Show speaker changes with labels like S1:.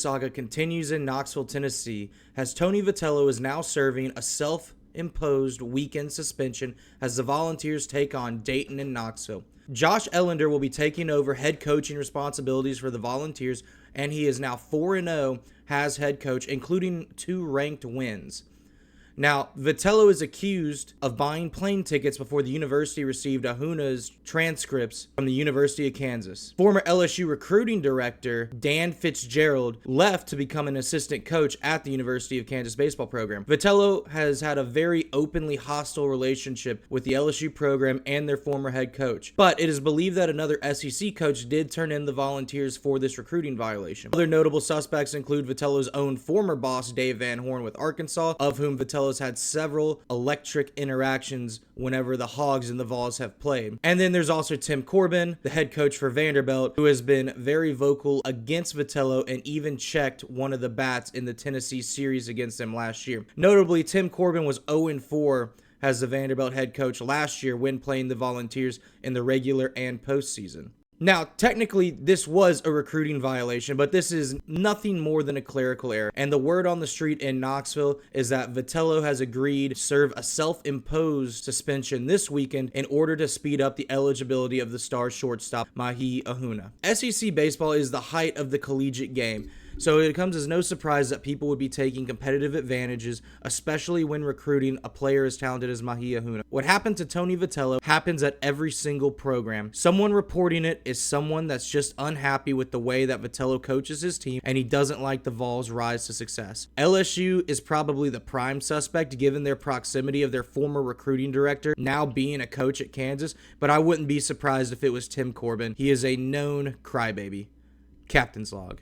S1: saga continues in Knoxville, Tennessee, as Tony Vitello is now serving a self-imposed weekend suspension as the Volunteers take on Dayton and Knoxville. Josh Ellender will be taking over head coaching responsibilities for the Volunteers, and he is now 4-0 as head coach, including 2 ranked wins. Now, Vitello is accused of buying plane tickets before the university received Ahuna's transcripts from the University of Kansas. Former LSU recruiting director Dan Fitzgerald left to become an assistant coach at the University of Kansas baseball program. Vitello has had a very openly hostile relationship with the LSU program and their former head coach, but it is believed that another SEC coach did turn in the Volunteers for this recruiting violation. Other notable suspects include Vitello's own former boss, Dave Van Horn, with Arkansas, of whom Vitello had several electric interactions whenever the Hogs and the Vols have played. And then there's also Tim Corbin, the head coach for Vanderbilt, who has been very vocal against Vitello and even checked one of the bats in the Tennessee series against them last year. Notably, Tim Corbin was 0-4 as the Vanderbilt head coach last year when playing the Volunteers in the regular and postseason. Now, technically, this was a recruiting violation, but this is nothing more than a clerical error. And the word on the street in Knoxville is that Vitello has agreed to serve a self-imposed suspension this weekend in order to speed up the eligibility of the star shortstop, Mahi Ahuna. SEC baseball is the height of the collegiate game, so it comes as no surprise that people would be taking competitive advantages, especially when recruiting a player as talented as Mahi Ahuna. What happened to Tony Vitello happens at every single program. Someone reporting it is someone that's just unhappy with the way that Vitello coaches his team, and he doesn't like the Vols' rise to success. LSU is probably the prime suspect given their proximity of their former recruiting director now being a coach at Kansas, but I wouldn't be surprised if it was Tim Corbin. He is a known crybaby. Captain's log.